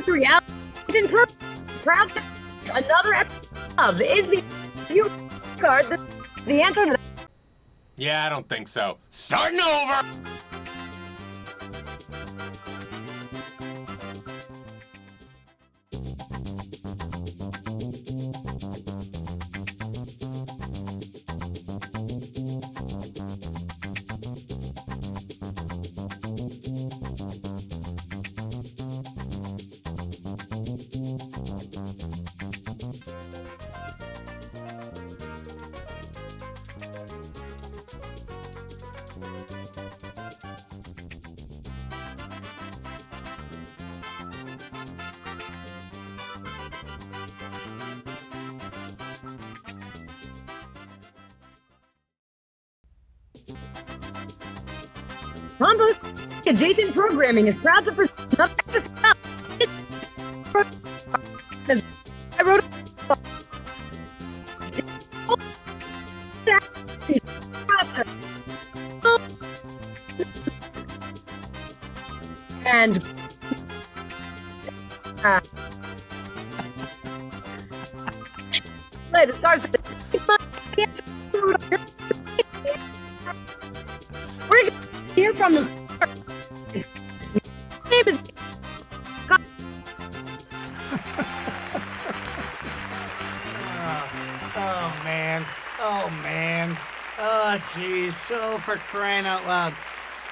Reality is proud to another episode of Is the You Card the answer to that? Yeah, I don't think so. Starting over! Compost adjacent programming is proud to present another episode. I wrote and the stars. We're gonna hear from the start. Name is Oh man. Oh jeez. Oh, for crying out loud.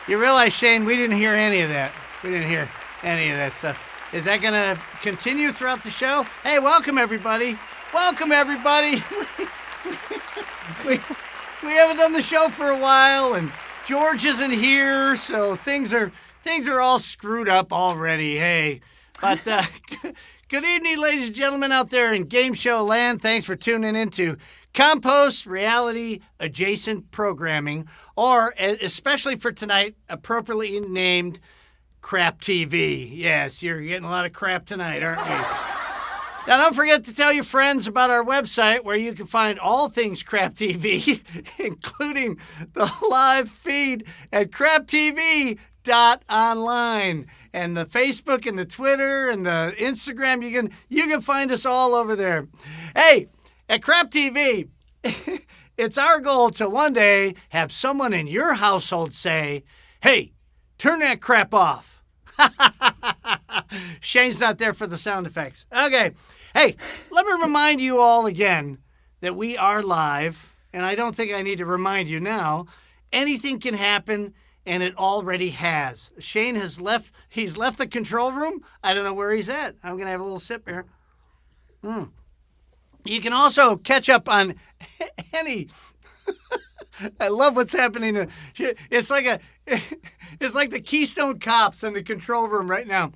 You realize, Shane, we didn't hear any of that. We didn't hear any of that stuff. Is that gonna continue throughout the show? Hey, welcome everybody. Welcome everybody. we haven't done the show for a while, and George isn't here, so things are all screwed up already. Hey, but good evening, ladies and gentlemen out there in game show land. Thanks for tuning into Compost Reality Adjacent Programming, or especially for tonight, appropriately named Crap TV. Yes, you're getting a lot of crap tonight, aren't you? Now, don't forget to tell your friends about our website where you can find all things Crap TV, including the live feed at craptv.online. And the Facebook and the Twitter and the Instagram, you can find us all over there. Hey, At Crap TV, it's our goal to one day have someone in your household say, hey, turn that crap off. Shane's not there for the sound effects. Okay. Hey, let me remind you all again that we are live, and I don't think I need to remind you now. Anything can happen, and it already has. Shane has left. He's left the control room. I don't know where he's at. I'm going to have a little sip here. You can also catch up on any... I love what's happening. It's like the Keystone Cops in the control room right now.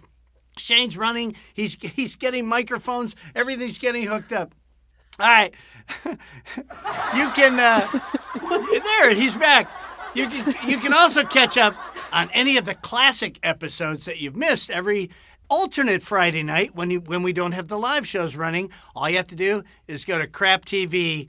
Shane's running. He's getting microphones. Everything's getting hooked up. All right. You can there, he's back. You can also catch up on any of the classic episodes that you've missed every alternate Friday night when we don't have the live shows running. All you have to do is go to craptv.online.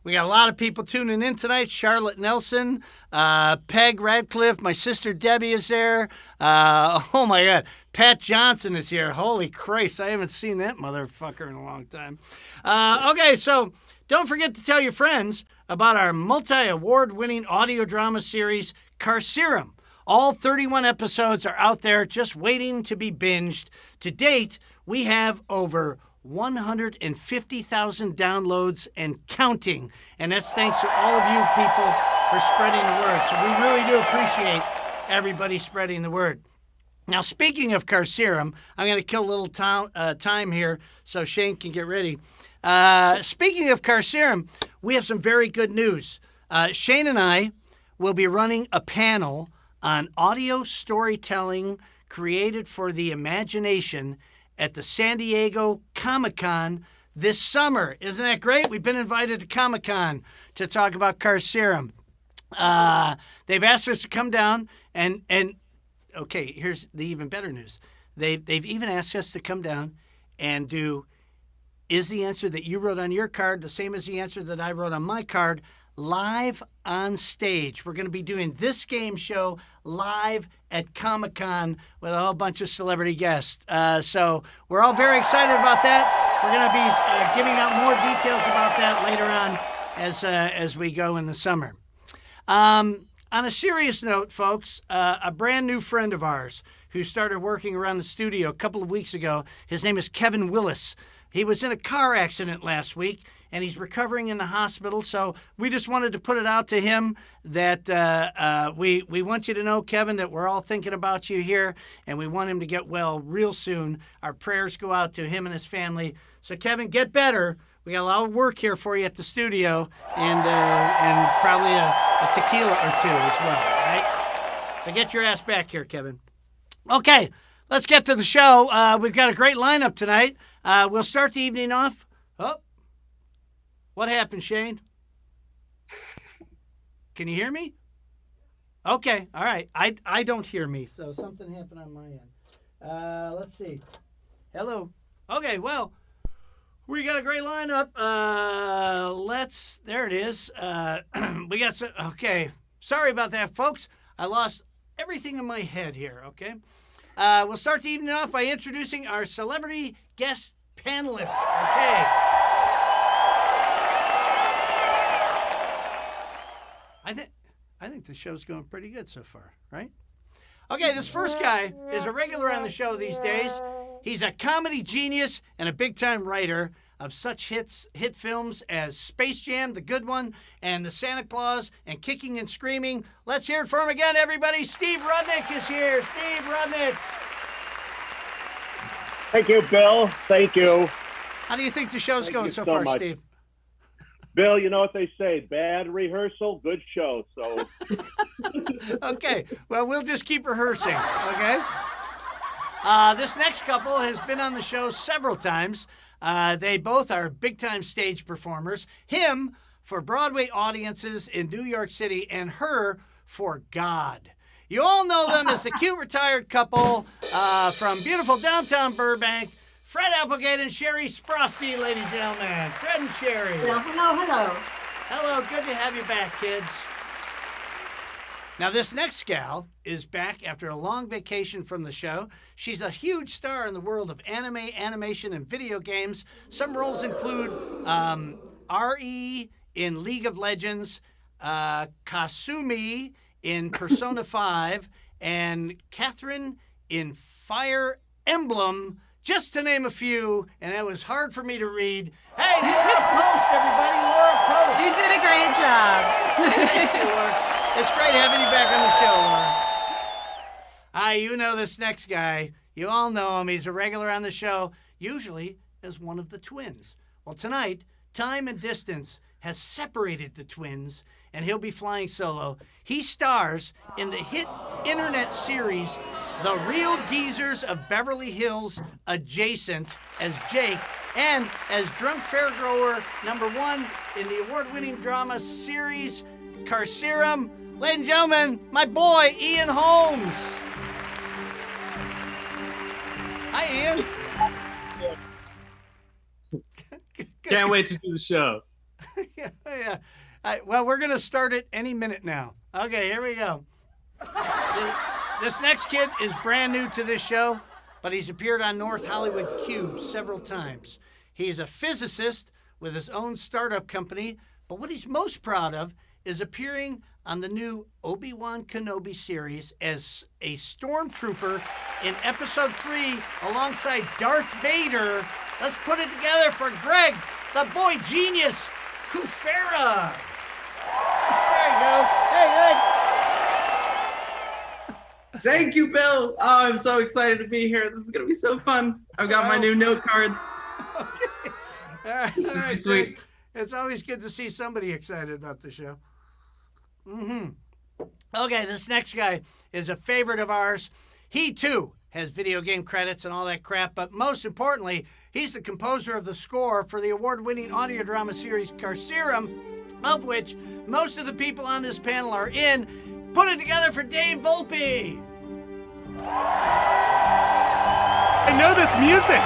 We got a lot of people tuning in tonight. Charlotte Nelson, Peg Radcliffe, my sister Debbie is there. Oh my God, Pat Johnson is here. Holy Christ, I haven't seen that motherfucker in a long time. Okay, so don't forget to tell your friends about our multi-award-winning audio drama series, Carcerum. All 31 episodes are out there just waiting to be binged. To date, we have over 150,000 downloads and counting. And that's thanks to all of you people for spreading the word. So we really do appreciate everybody spreading the word. Now, speaking of Carcerum, I'm going to kill a little time here so Shane can get ready. Speaking of Carcerum, we have some very good news. Shane and I will be running a panel on audio storytelling created for the imagination at the San Diego Comic-Con this summer. Isn't that great? We've been invited to Comic-Con to talk about Carcerum. They've asked us to come down and okay, here's the even better news. They've even asked us to come down and do, is the answer that you wrote on your card the same as the answer that I wrote on my card, live on stage. We're going to be doing this game show live at Comic-Con with a whole bunch of celebrity guests. So we're all very excited about that. We're going to be giving out more details about that later on as we go in the summer. On a serious note, folks, a brand new friend of ours who started working around the studio a couple of weeks ago, his name is Kevin Willis. He was in a car accident last week, and he's recovering in the hospital. So we just wanted to put it out to him that we want you to know, Kevin, that we're all thinking about you here, and we want him to get well real soon. Our prayers go out to him and his family. So, Kevin, get better. We got a lot of work here for you at the studio, and probably a tequila or two as well, right? So get your ass back here, Kevin. Okay, let's get to the show. We've got a great lineup tonight. We'll start the evening off. Oh, what happened, Shane? Can you hear me? Okay, all right. I don't hear me, so something happened on my end. Let's see. Hello. Okay, well, we got a great lineup. There it is. We got some, okay. Sorry about that, folks. I lost everything in my head here, okay? We'll start the evening off by introducing our celebrity guest panelists, okay? I think the show's going pretty good so far, right? Okay, this first guy is a regular on the show these days. He's a comedy genius and a big-time writer of such hit films as Space Jam, The Good One, and The Santa Claus, and Kicking and Screaming. Let's hear it for him again, everybody. Steve Rudnick is here. Steve Rudnick. Thank you, Bill. Thank you. How do you think the show's going so far, much. Steve? Bill, you know what they say, bad rehearsal, good show. So, okay, well, we'll just keep rehearsing, okay? This next couple has been on the show several times. They both are big-time stage performers. Him for Broadway audiences in New York City, and her for God. You all know them as the cute retired couple from beautiful downtown Burbank, Fred Applegate and Sherry Sprosty, ladies and gentlemen. Fred and Sherry. Well, hello. Hello, good to have you back, kids. Now, this next gal is back after a long vacation from the show. She's a huge star in the world of anime, animation, and video games. Some roles include RE in League of Legends, Kasumi in Persona 5, and Catherine in Fire Emblem, just to name a few, and it was hard for me to read. Hey, Laura Post, everybody, Laura Post. You did a great job. Thank you, Laura. It's great having you back on the show, Laura. You know this next guy. You all know him. He's a regular on the show, usually as one of the twins. Well, tonight, time and distance has separated the twins, and he'll be flying solo. He stars in the hit internet series The Real Geezers of Beverly Hills Adjacent as Jake, and as drunk fairgrower #1 in the award-winning drama series Carcerum. Ladies and gentlemen, my boy, Ian Holmes. Hi, Ian. Can't wait to do the show. Yeah. Well, we're going to start it any minute now. Okay, here we go. This next kid is brand new to this show, but he's appeared on North Hollywood Cube several times. He's a physicist with his own startup company, but what he's most proud of is appearing on the new Obi-Wan Kenobi series as a stormtrooper in episode 3 alongside Darth Vader. Let's put it together for Greg, the boy genius, Kufera. There you go. Hey, Greg. Thank you, Bill. Oh, I'm so excited to be here. This is going to be so fun. I've got my new note cards. Okay. All right, Sweet. Greg. It's always good to see somebody excited about the show. Okay, this next guy is a favorite of ours. He, too, has video game credits and all that crap, but most importantly, he's the composer of the score for the award-winning audio drama series Carcerum, of which most of the people on this panel are in. Put it together for Dave Volpe. I know this music.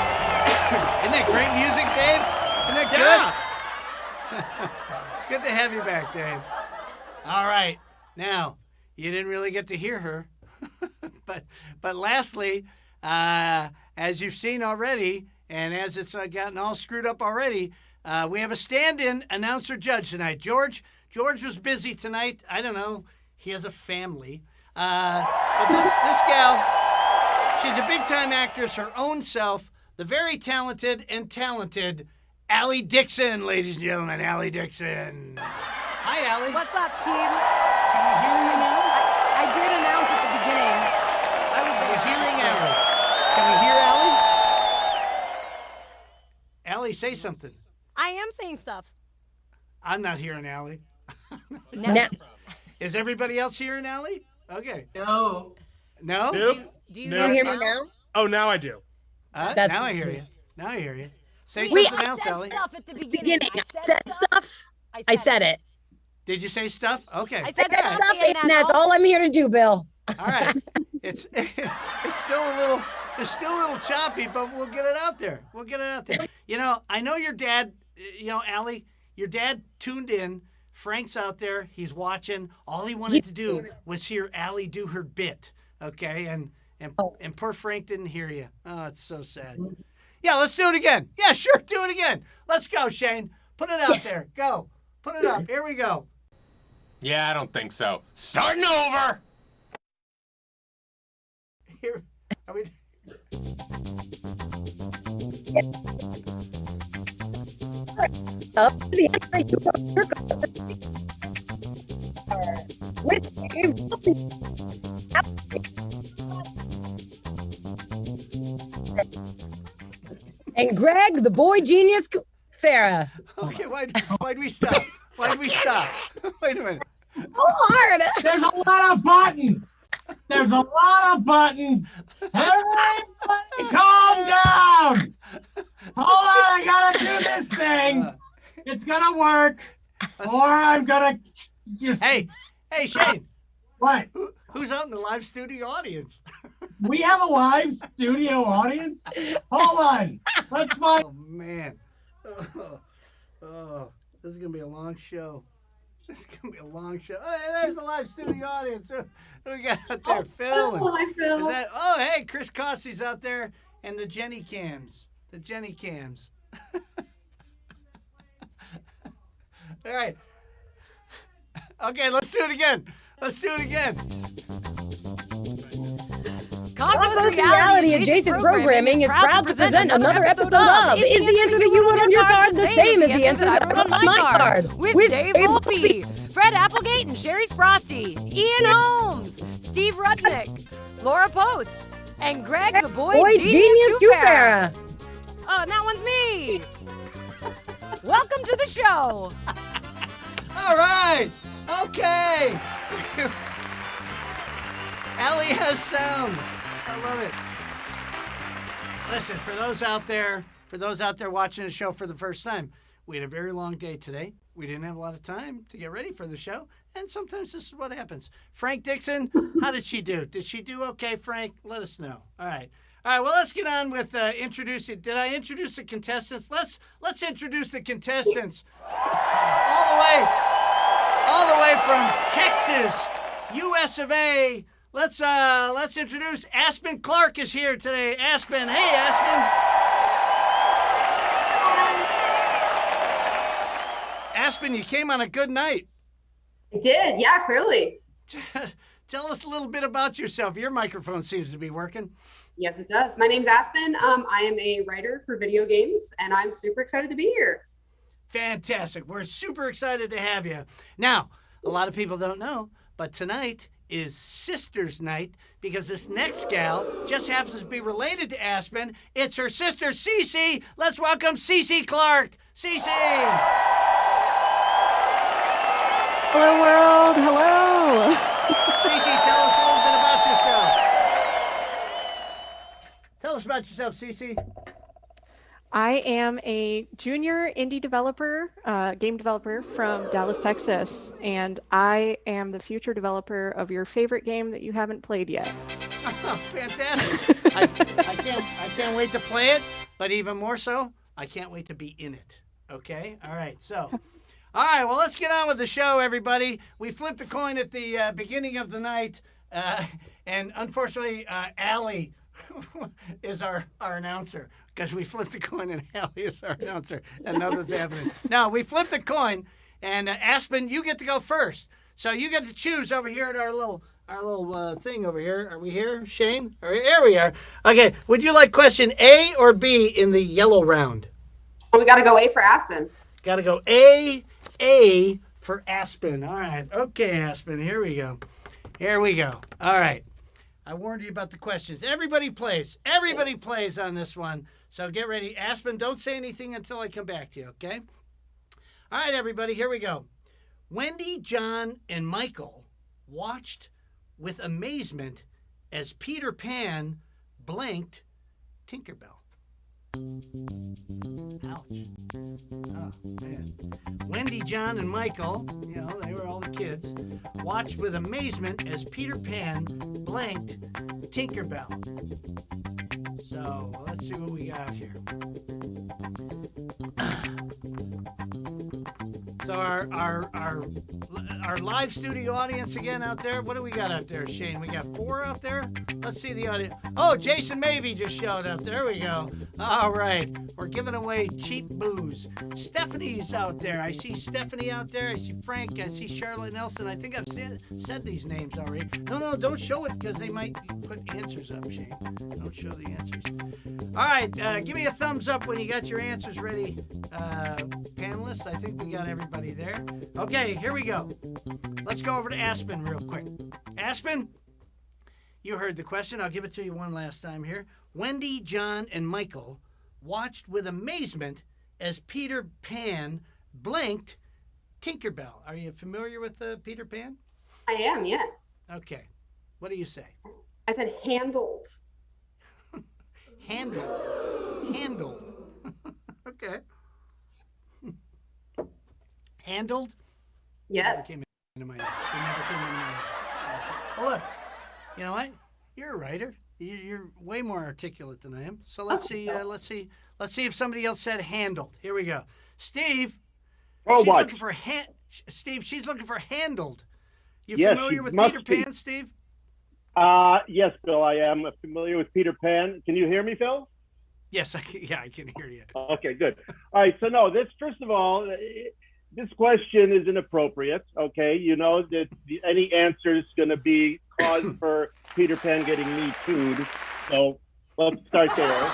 Isn't that great music, Dave? Isn't that good? Good to have you back, Dave. All right. Now, you didn't really get to hear her. but lastly, as you've seen already, and as it's gotten all screwed up already, we have a stand-in announcer judge tonight. George was busy tonight. I don't know. He has a family. But this gal, she's a big-time actress, her own self, the very talented Allie Dixon, ladies and gentlemen, Allie Dixon. Hi, Allie. What's up, team? Can you hear me now? I did announce at the beginning. I was We're there. hearing Allie. Can we hear Allie? Allie, say something. I am saying stuff. I'm not hearing Allie. No. Is everybody else hearing Allie? Okay. No. No? Nope. Do you No. hear me now? Oh, now I do. That's- Now I hear you. Now I hear you. Say Wait, something I else, said Allie. stuff at the beginning. I said stuff. I said it. Did you say stuff? Okay. I said Yeah. stuff, and that's all I'm here to do, Bill. All right. It's still a little choppy, but we'll get it out there. You know, I know your dad, Allie, your dad tuned in. Frank's out there. He's watching. All he wanted to do was hear Allie do her bit. Okay? And poor Frank didn't hear you. Oh, it's so sad. Yeah, let's do it again. Yeah, sure. Do it again. Let's go, Shane. Put it out there. Go. Put it up. Here we go. Yeah, I don't think so. Starting over! Here. Are we... And Greg, the boy genius, Farah. Okay, why'd we stop? Why'd we stop? Wait a minute. So hard. There's a lot of buttons. There's a lot of buttons. Everybody calm down. Hold on, I gotta do this thing. It's gonna work. Or I'm gonna just... Hey, Shane. What? Who's out in the live studio audience? We have a live studio audience? Hold on. Let's find... Oh, man. Oh, this is going to be a long show. This is going to be a long show. Oh, hey, there's a live studio audience. Who we got out there? Phil. Hi, Phil. Is that, oh, hey, Chris Cossey's out there. And the Jenny Cams. The Jenny Cams. All right. Okay, let's do it again. Compost Reality Adjacent Programming is proud to present another episode of Is the answer that you want on your card the same as the answer that I wrote on my card? With Dave Volpe, Fred Applegate and Sherry Sprosty, Ian Holmes, Steve Rudnick, Laura Post, and Greg the Boy Genius Kufera. Oh, and that one's me. Welcome to the show. All right. Okay. Allie has sound. I love it. Listen, for those out there watching the show for the first time, we had a very long day today. We didn't have a lot of time to get ready for the show, and sometimes this is what happens. Frank Dixon, how did she do? Did she do okay, Frank? Let us know. All right, well, let's get on with introducing. Did I introduce the contestants? Let's introduce the contestants. All the way from Texas, US of A. Let's introduce Aspen Clark is here today. Aspen, hey Aspen. Aspen, you came on a good night. I did, yeah, clearly. Tell us a little bit about yourself. Your microphone seems to be working. Yes, it does. My name's Aspen. I am a writer for video games, and I'm super excited to be here. Fantastic. We're super excited to have you. Now, a lot of people don't know, but tonight is Sisters Night because this next gal just happens to be related to Aspen. It's her sister, Cece. Let's welcome Cece Clark. Cece. Hello, world. Hello. Cece, tell us a little bit about yourself. Tell us about yourself, Cece. I am a junior indie developer, game developer from Dallas, Texas, and I am the future developer of your favorite game that you haven't played yet. Oh, fantastic. I can't wait to play it, but even more so, I can't wait to be in it. Okay? All right, well, let's get on with the show, everybody. We flipped a coin at the beginning of the night, and unfortunately, Allie is our announcer. Because we flipped the coin and Allie is our announcer and nothing's happening. No, we flipped the coin and Aspen, you get to go first. So you get to choose over here at our little thing over here. Are we here, Shane? Here we are. Okay, would you like question A or B in the yellow round? Oh, we got to go A for Aspen. Got to go A for Aspen. All right. Okay, Aspen, here we go. All right. I warned you about the questions. Everybody plays on this one. So get ready. Aspen, don't say anything until I come back to you, okay? All right, everybody, here we go. Wendy, John, and Michael watched with amazement as Peter Pan blanked Tinkerbell. Ouch. Oh, man. Wendy, John, and Michael, they were all the kids, watched with amazement as Peter Pan blanked Tinkerbell. So, let's see what we got here. So our live studio audience again out there, what do we got out there, Shane? We got 4 out there? Let's see the audience. Oh, Jason Mavey just showed up. There we go. All right. We're giving away cheap booze. Stephanie's out there. I see Stephanie out there. I see Frank. I see Charlotte Nelson. I think I've said these names already. No, don't show it because they might put answers up, Shane. Don't show the answers. All right. Give me a thumbs up when you got your answers ready, panelists. I think we got everybody there. Okay, here we go. Let's go over to Aspen real quick. Aspen, you heard the question. I'll give it to you one last time here. Wendy, John, and Michael watched with amazement as Peter Pan blanked Tinkerbell. Are you familiar with Peter Pan? I am, yes. Okay. What do you say? I said handled. Handled. Okay. Handled? Yes. It never came into my Well, look, you know what? You're a writer. You're way more articulate than I am. So let's see. Let's see if somebody else said handled. Here we go. Steve. Oh, she's what? Looking for Steve, she's looking for handled. You Yes, familiar she with must Peter be. Pan, Steve? Yes, Bill, I am familiar with Peter Pan. Can you hear me, Phil? Yes, I can hear you. Okay, good. All right, so no, this, first of all, this question is inappropriate, okay? You know that any answer is going to be cause for Peter Pan getting Me Too'd, so let's start there.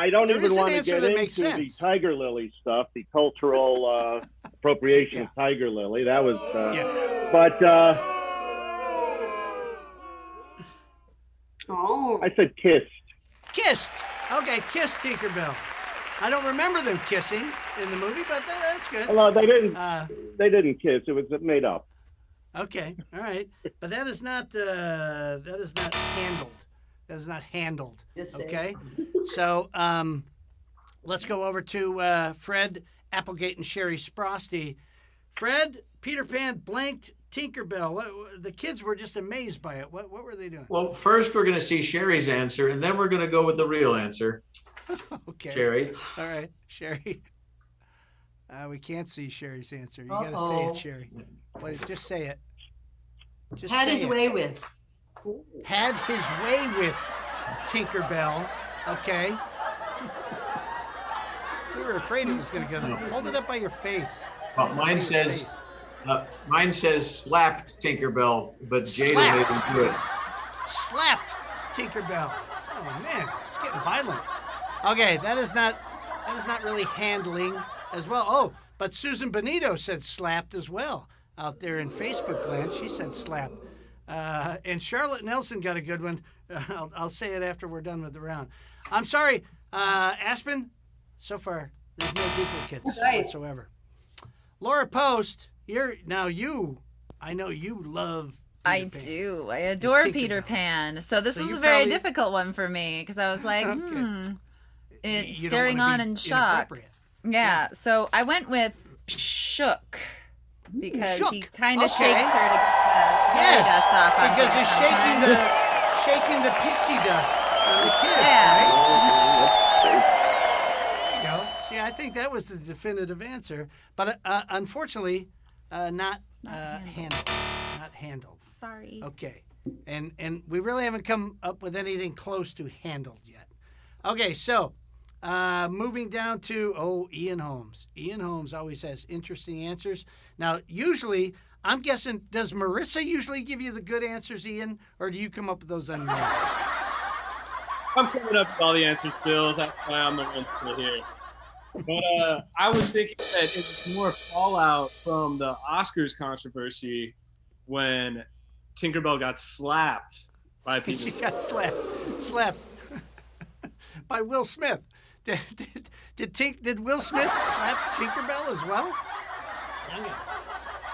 I don't There even is an want to answer get that into makes the sense. Tiger Lily stuff, the cultural appropriation of Tiger Lily. That was, but I said kissed. Kissed. Okay, kissed Tinkerbell. I don't remember them kissing in the movie, but that's good. Well, they didn't. They didn't kiss. It was made up. Okay, all right, but that is not handled. That is not handled. Okay, so let's go over to Fred Applegate and Sherry Sprosty. Fred, Peter Pan blanked Tinkerbell. The kids were just amazed by it. What were they doing? Well, first we're going to see Sherry's answer, and then we're going to go with the real answer. Okay. Sherry. All right, Sherry. We can't see Sherry's answer. You got to say it, Sherry. Just say it. Just Had say his it. way with. Had his way with Tinkerbell. Okay. We were afraid it was going to go there. Hold it up by your face. Well, mine says slapped Tinkerbell, but Jada made him do it. Slapped Tinkerbell. Oh man, it's getting violent. Okay, that is not really handling as well. Oh, but Susan Benito said slapped as well out there in Facebook land. She said slap. And Charlotte Nelson got a good one. I'll say it after we're done with the round. I'm sorry, Aspen. So far, there's no duplicates whatsoever. Laura Post, I know you love I do. I adore Peter Pan. So this was a very difficult one for me because I was like, it's staring on in shock. Yeah. So I went with shook because he kind of shakes her to get the fairy dust off. Because he's shaking the pixie dust on the kid. Yeah. Right? There you go. See, I think that was the definitive answer, but unfortunately, not handled. Not handled. Sorry. Okay, and we really haven't come up with anything close to handled yet. Okay, so moving down to Ian Holmes. Ian Holmes always has interesting answers. Now, usually, I'm guessing, does Marissa usually give you the good answers, Ian, or do you come up with those on your own? I'm coming up with all the answers, Bill. That's why I'm the one to hear. But I was thinking that it was more fallout from the Oscars controversy when Tinkerbell got slapped by people. She got slapped by Will Smith. Did Will Smith slap Tinkerbell as well? Okay.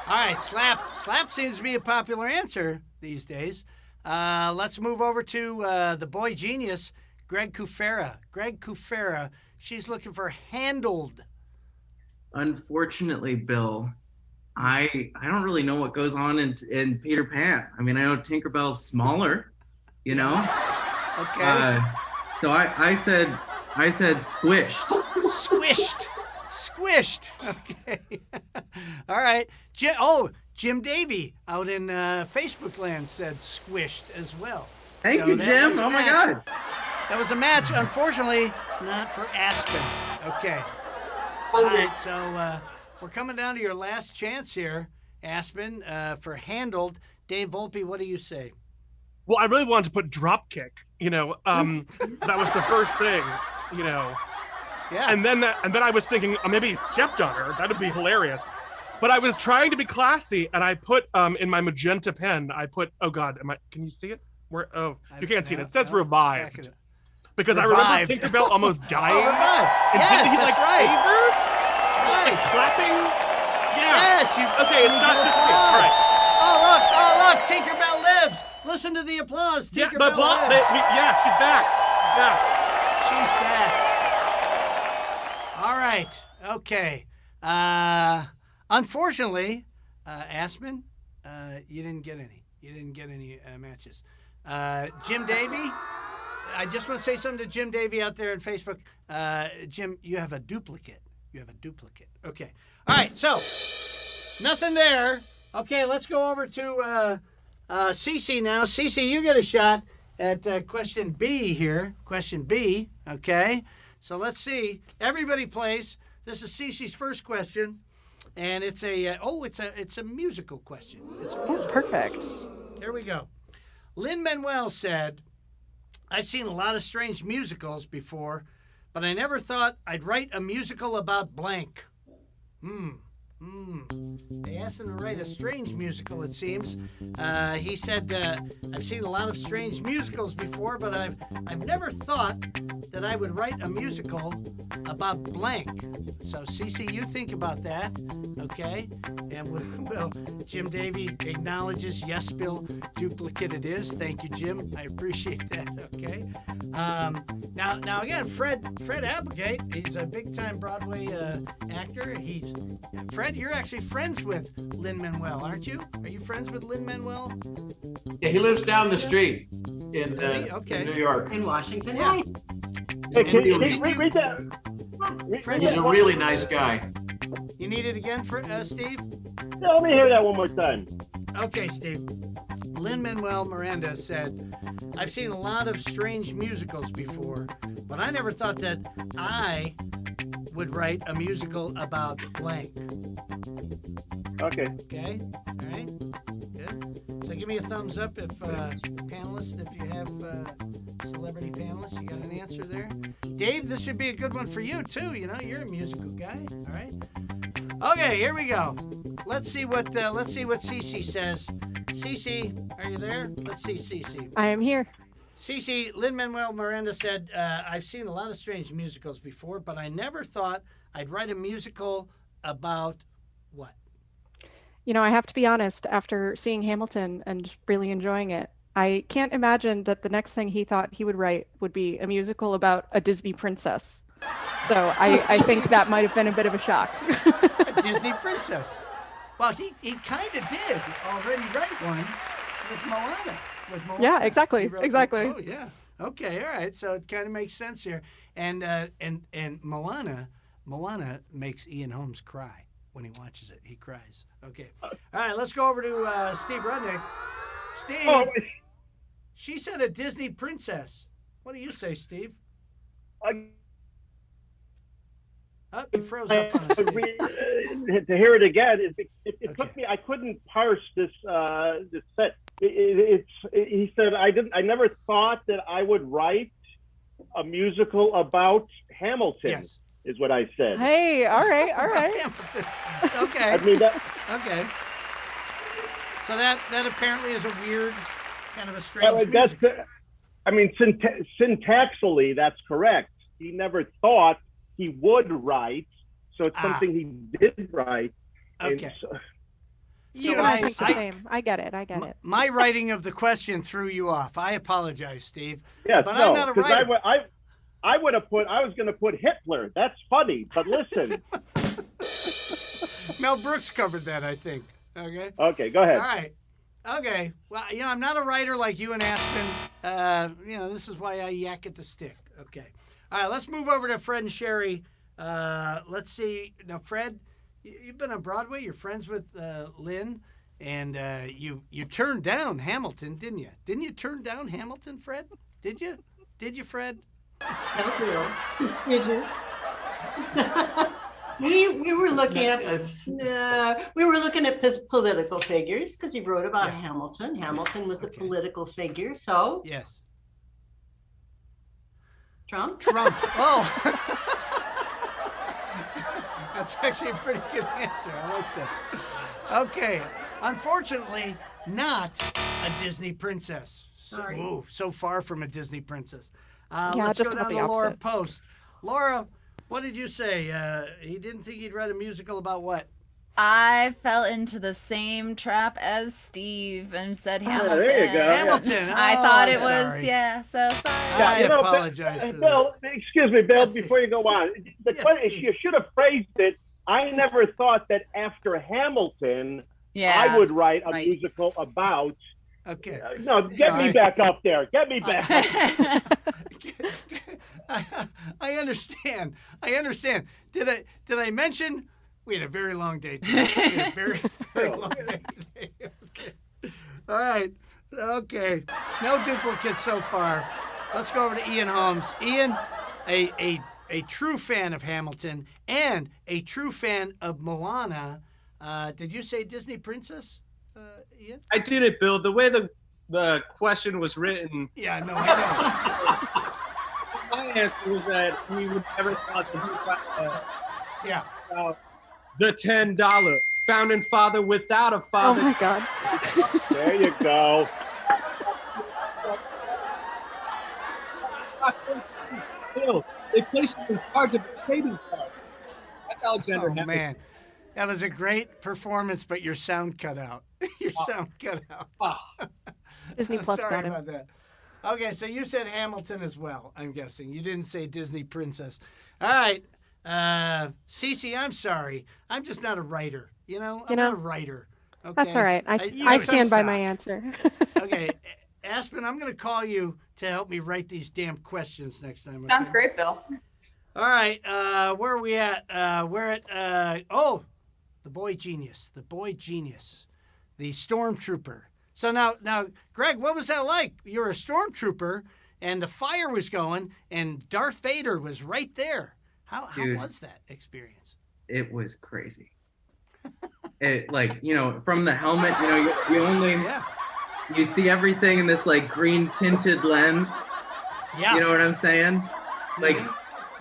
All right, slap seems to be a popular answer these days. Let's move over to the boy genius, Greg Kufera. Greg Kufera, she's looking for handled. Unfortunately, Bill, I don't really know what goes on in Peter Pan. I mean, I know Tinkerbell's smaller, you know. Okay. So I said squished. Squished. Okay. All right. Jim Davey out in Facebook land said squished as well. Thank you, Jim. Oh my God. That was a match. Unfortunately, not for Aspen. Okay. All right. So we're coming down to your last chance here, Aspen, for handled. Dave Volpe, what do you say? Well, I really wanted to put dropkick. That was the first thing. Yeah. And then I was thinking maybe he stepped on her. That'd be hilarious. But I was trying to be classy, and I put in my magenta pen. I put can you see it? You can't see it. It says revived. Because Revived. I remember Tinkerbell almost dying. Revived. And Yes, didn't he that's save right. her? Right. Like clapping? Yeah. Yes. Okay, it's not just me. All right. Oh look! Tinkerbell lives. Listen to the applause. Yeah, Tinkerbell but lives. she's back. Yeah. She's back. All right. Okay. Unfortunately, Aspen, you didn't get any. You didn't get any matches. Jim Davey, I just want to say something to Jim Davey out there on Facebook. Jim, you have a duplicate. You have a duplicate. Okay. All right. So nothing there. Okay. Let's go over to Cece now. Cece, you get a shot at question B here. Question B. Okay. So let's see. Everybody plays. This is Cece's first question, and it's a musical question. Perfect. Here we go. Lin-Manuel said, "I've seen a lot of strange musicals before, but I never thought I'd write a musical about blank." They asked him to write a strange musical, it seems. He said, "I've seen a lot of strange musicals before, but I've never thought that I would write a musical about blank." So, Cece, you think about that, okay? And we'll Jim Davey acknowledges, yes, Bill, duplicate it is. Thank you, Jim. I appreciate that, okay? Now again, Fred Applegate, he's a big-time Broadway actor. Fred, you're actually friends with Lin-Manuel, aren't you? Are you friends with Lin-Manuel? Yeah, he lives down the street in Okay. New York. In Washington Heights. Hey, can you read that? He's a really nice guy. You need it again, Steve? Yeah, let me hear that one more time. Okay, Steve. Lin-Manuel Miranda said, "I've seen a lot of strange musicals before, but I never thought that I would write a musical about blank." Okay. Okay. All right. Good. So give me a thumbs up if panelists, if you have celebrity panelists, you got an answer there. Dave, this should be a good one for you too. You know, you're a musical guy. All right. Okay, here we go. Let's see what Cece says. Cece, are you there? Let's see, Cece. I am here. Cece, Lin-Manuel Miranda said, "I've seen a lot of strange musicals before, but I never thought I'd write a musical about what?" You know, I have to be honest, after seeing Hamilton and really enjoying it, I can't imagine that the next thing he thought he would write would be a musical about a Disney princess. So I think that might have been a bit of a shock. A Disney princess. Well, he kind of did already write one with Moana. Yeah, exactly. Exactly. Oh, yeah. Okay, all right. So it kind of makes sense here. And Moana makes Ian Holmes cry when he watches it. He cries. Okay. All right, let's go over to Steve Rudnick. Steve, she said a Disney princess. What do you say, Steve? You froze up on us, Steve. To hear it again, it took me. I couldn't parse this set. He said I never thought that I would write a musical about Hamilton. Yes. Is what I said. Hey, all right. Okay. I mean that. Okay. So that apparently is a weird, kind of a strange music. I mean, syntaxically, that's correct. He never thought he would write, so it's something he did write. Okay. I think the same. I get it. My writing of the question threw you off. I apologize, Steve. Yes, but no, I'm not a writer. I was going to put Hitler. That's funny, but listen. Mel Brooks covered that, I think. Okay. Okay, go ahead. All right. Okay. Well, I'm not a writer like you and Aspen. This is why I yak at the stick. Okay. All right, let's move over to Fred and Sherry. Let's see. Now, Fred, you've been on Broadway. You're friends with Lynn, and you turned down Hamilton, didn't you? Didn't you turn down Hamilton, Fred? Did you? Did you, Fred? Did you? We were looking at political figures because he wrote about Hamilton. Hamilton was a political figure, so yes. Trump. Oh, that's actually a pretty good answer. I like that. Okay, unfortunately, not a Disney princess. Sorry. Whoa, so far from a Disney princess. Yeah, let's just go about down the to Laura opposite. Post. Laura, what did you say? He didn't think he'd write a musical about what? I fell into the same trap as Steve and said Hamilton. There you go. Hamilton. I thought it sorry. was, so sorry. I apologize for Bill, excuse me, Bill, Yes, before you go on. You should have phrased it. I never thought that after Hamilton, I would write a musical about. Okay. No, get me back up there. Get me back. I understand. I understand. Did I mention we had a very long day today? We had a very, very long day today. Okay. All right. Okay. No duplicates so far. Let's go over to Ian Holmes. Ian, a true fan of Hamilton and a true fan of Moana. Did you say Disney Princess, Ian? I did it, Bill. The way the question was written. Yeah, no, I know. My answer was that we would never thought that yeah. The $10 founding father without a father. Oh my God. There you go. Bill, they placed him in charge of the trading card. That's Alexander Hamilton. Man, that was a great performance, but your sound cut out. Your sound cut out. Disney Plus Sorry got him. about that. Okay, so you said Hamilton as well, I'm guessing. You didn't say Disney Princess. All right. Cece, I'm sorry. I'm just not a writer. I'm not a writer. Okay? That's all right. I stand by my answer. Okay. Aspen, I'm going to call you to help me write these damn questions next time. Okay? Sounds great, Bill. All right. Where are we at? We're at, the boy genius. The boy genius. The stormtrooper. So now, Greg, what was that like? You're a stormtrooper, and the fire was going, and Darth Vader was right there. How was that experience? It was crazy. It from the helmet, you only you see everything in this like green tinted lens. Yeah. You know what I'm saying? Like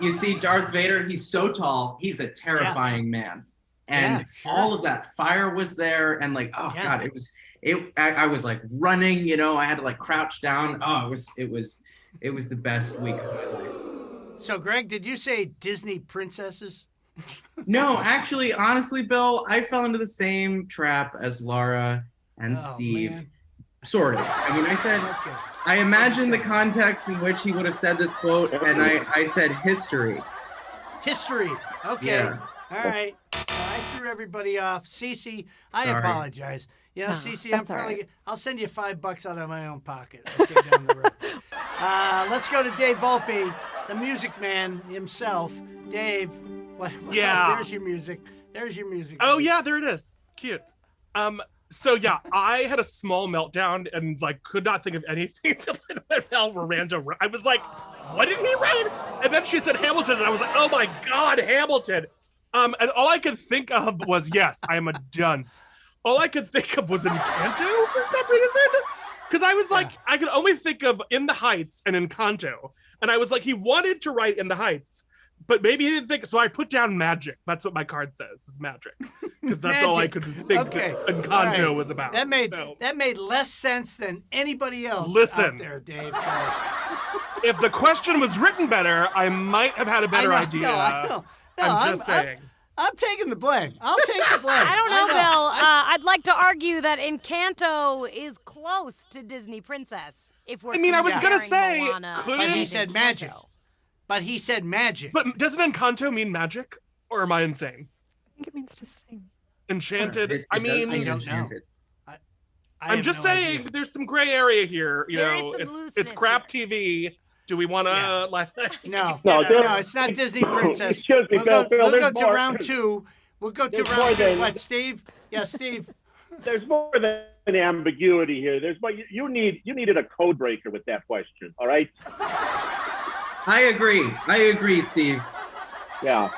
you see Darth Vader, he's so tall, he's a terrifying man. And all of that fire was there, and God, I was like running, I had to like crouch down. Oh, it was the best week of my life. So, Greg, did you say Disney princesses? No, actually, honestly, Bill, I fell into the same trap as Laura and Steve. Man. Sort of. I mean, I imagined the context in which he would have said this quote, and I said history. History. Okay. Yeah. All right. I threw everybody off. Cece, I apologize. Cece, I'll send you $5 out of my own pocket. Okay, down the road. Let's go to Dave Volpe, the music man himself. Dave, there's your music. There's your music. Oh yeah, there it is. Cute. So yeah, I had a small meltdown and could not think of anything to play the Miranda. I was like, what did he write? And then she said Hamilton, and I was like, oh my God, Hamilton. And all I could think of was, yes, I am a dunce. All I could think of was Encanto for some reason. Because I was like, I could only think of In the Heights and Encanto. And I was like, he wanted to write In the Heights, but maybe he didn't think. So I put down magic. That's what my card says, is magic. Because that's all I could think Encanto was about. That made less sense than anybody else out there, Dave. If the question was written better, I might have had a better idea. I know. No, I'm just saying. I'm taking the blame. I'll take the blame. I don't know, Bill. I'd like to argue that Encanto is close to Disney Princess. If we're I was gonna say, but he said magic. But he said magic. But doesn't Encanto mean magic, or am I insane? I think it means to sing. Enchanted. I don't know. I'm just saying, there's some gray area here. It's crap TV. Do we want to No, it's not Disney Princess. Excuse me, we'll go to more. round two. We'll go to round two. What, Steve? Yeah, Steve. There's more than ambiguity here. There's more. You needed a code breaker with that question. All right. I agree, Steve. Yeah.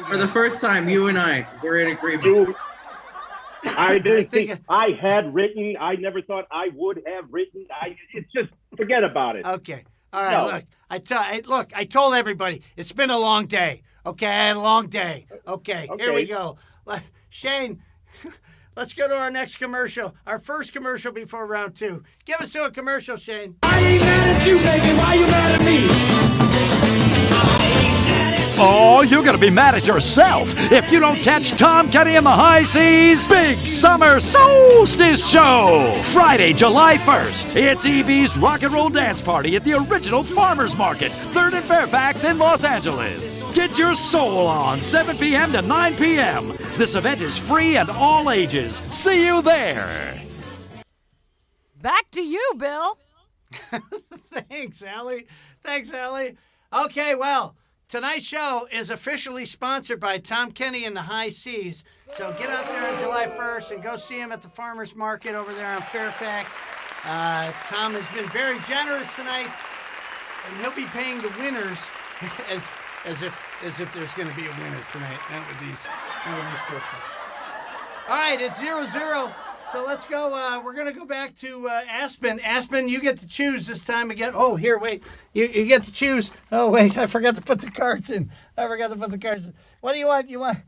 For the first time, you and I were in agreement. I didn't think I had written. I never thought I would have written. It's just forget about it. Okay. All right. No. Look, I told everybody it's been a long day. Okay, I had a long day. Okay. Here we go. Shane, let's go to our next commercial. Our first commercial before round two. Give us to a commercial, Shane. I ain't mad at you, baby. Why you mad at me? Oh, you're gonna be mad at yourself if you don't catch Tom Kenny and the High Seas Big Summer Solstice Show, Friday, July 1st. It's EB's Rock and Roll Dance Party at the original Farmers Market, 3rd and Fairfax in Los Angeles. Get your soul on, 7 p.m. to 9 p.m. This event is free and all ages. See you there. Back to you, Bill. Thanks, Allie. Okay, well, tonight's show is officially sponsored by Tom Kenny and the High Seas. So get out there on July 1st and go see him at the Farmers Market over there on Fairfax. Tom has been very generous tonight, and he'll be paying the winners as if there's going to be a winner tonight. Not with these questions. All right, it's 0-0. So let's go. We're going to go back to Aspen. Aspen, you get to choose this time again. Oh, here, wait. You get to choose. Oh, wait, I forgot to put the cards in. What do you want? You want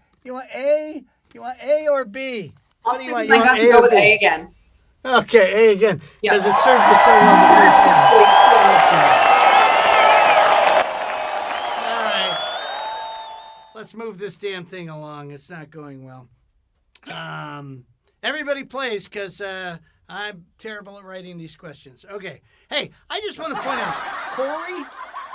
A? You want A or B? I'll stick with my gut and go with A again. Okay, A again. Because it served you so well the first time. All right. Let's move this damn thing along. It's not going well. Everybody plays because I'm terrible at writing these questions. Okay. Hey, I just want to point out,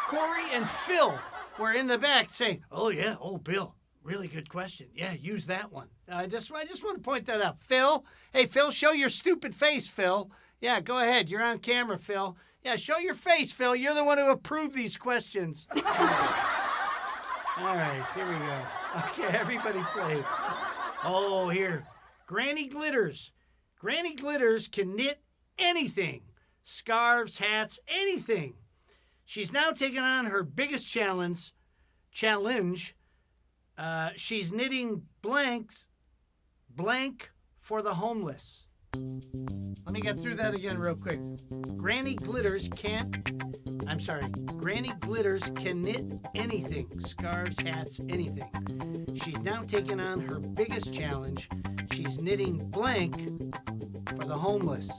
Corey and Phil were in the back saying, oh, yeah, oh, Bill, really good question. Yeah, use that one. I just want to point that out. Phil, hey, Phil, show your stupid face, Phil. Yeah, go ahead. You're on camera, Phil. Yeah, show your face, Phil. You're the one who approved these questions. All right, here we go. Okay, everybody plays. Oh, here. Granny Glitters. Granny Glitters can knit anything. Scarves, hats, anything. She's now taken on her biggest challenge. She's knitting blank for the homeless. Let me get through that again real quick. Granny Glitters can knit anything. Scarves, hats, anything. She's now taken on her biggest challenge. She's knitting blank for the homeless.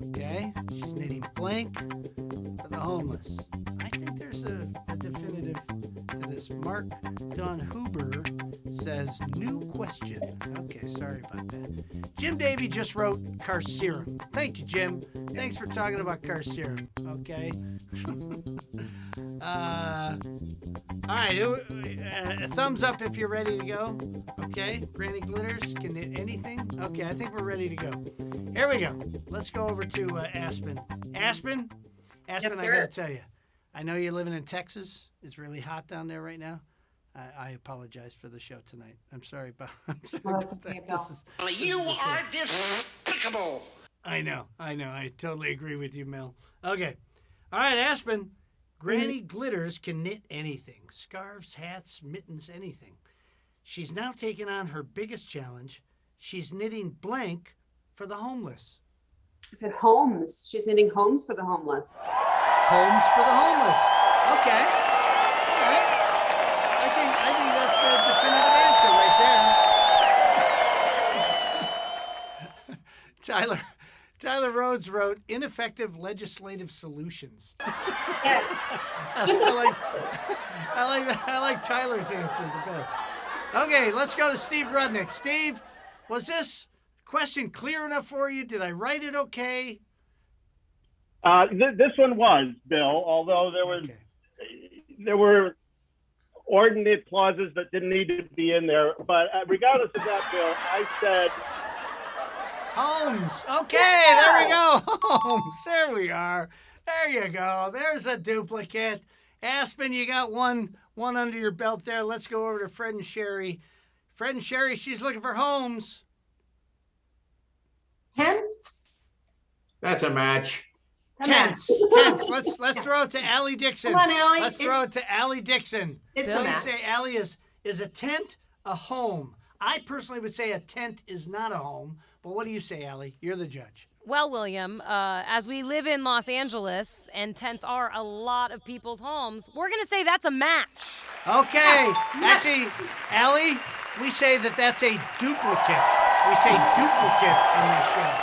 Okay? She's knitting blank for the homeless. I think there's a definitive to this. Mark Don Huber says, new question. Okay, sorry about that. Jim Davey just wrote carcerum. Thank you, Jim. Thanks for talking about carcerum. Okay. All right. A thumbs up if you're ready to go. Okay. Granny Glitters can knit anything. Okay, I think we're ready to go. Here we go. Let's go over to Aspen. Aspen, Yes, I got to tell you, I know you're living in Texas. It's really hot down there right now. I apologize for the show tonight. I'm sorry about that. You are despicable. I know. I totally agree with you, Mel. Okay. All right, Aspen. Granny Glitters can knit anything. Scarves, hats, mittens, anything. She's now taken on her biggest challenge. She's knitting blank for the homeless. Is it Holmes? She's knitting homes for the homeless. Homes for the homeless. Okay. All right. I think that's the definitive answer right there. Tyler Rhodes wrote ineffective legislative solutions. I like Tyler's answer the best. Okay, let's go to Steve Rudnick. Steve, was this question clear enough for you? Did I write it okay? This one was, Bill, although there were ordinate clauses that didn't need to be in there. But regardless of that, Bill, I said Holmes. Okay, there we go. Holmes. There we are. There you go. There's a duplicate. Aspen, you got one under your belt there. Let's go over to Fred and Sherry. Fred and Sherry, she's looking for Holmes. Tents? That's a match. Tents. Let's throw it to Allie Dixon. Come on, Allie. Let's throw it to Allie Dixon. It's What a do you match. say, Allie? Is a tent a home? I personally would say a tent is not a home. But what do you say, Allie? You're the judge. Well, William, as we live in Los Angeles and tents are a lot of people's homes, we're going to say that's a match. Okay. Actually, Allie, we say that's a duplicate. We say duplicate on this show.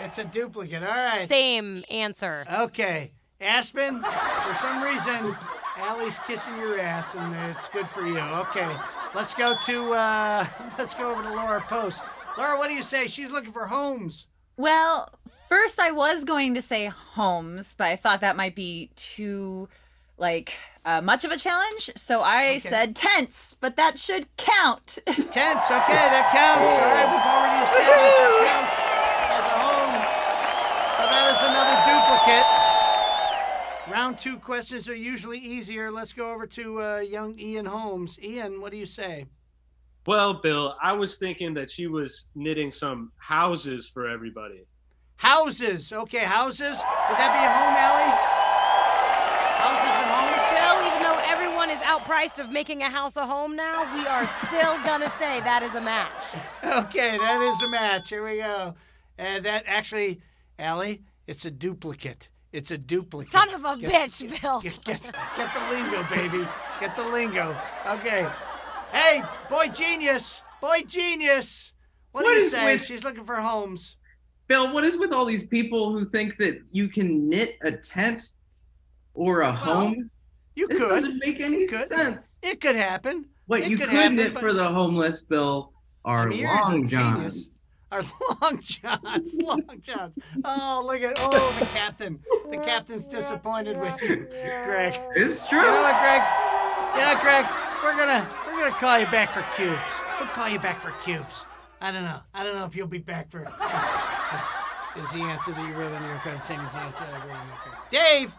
It's a duplicate. All right. Same answer. Okay. Aspen, for some reason, Allie's kissing your ass, and it's good for you. Okay. Let's go over to Laura Post. Laura, what do you say? She's looking for homes. Well, first I was going to say homes, but I thought that might be too, much of a challenge. So I said tents, but that should count. Tents, okay, that counts. All right, we've already established that counts as a home. So that is another duplicate. Round 2 questions are usually easier. Let's go over to young Ian Holmes. Ian, what do you say? Well, Bill, I was thinking that she was knitting some houses for everybody. Houses. Okay, houses. Would that be a home, Allie? Houses and homes? Bill, even though everyone is outpriced of making a house a home now, we are still gonna say that is a match. Okay, that is a match. Here we go. And that actually, Allie, it's a duplicate. It's a duplicate. Son of a bitch, Bill. Get the lingo, baby. Get the lingo. Okay. Hey, boy genius. Boy genius. What do you say? She's looking for homes. Bill, what is with all these people who think that you can knit a tent or a home? You this could. Doesn't make any sense. It could happen. What you could knit for the homeless, Bill, are long johns. Our long johns, long johns. Oh, look at the captain. The captain's disappointed with you, Greg. It's true. You know what, Greg? Yeah, Greg. We're gonna call you back for cubes. We'll call you back for cubes. I don't know. I don't know if you'll be back for. Is the answer that you wrote on your card the same as the answer that I wrote on my card? Dave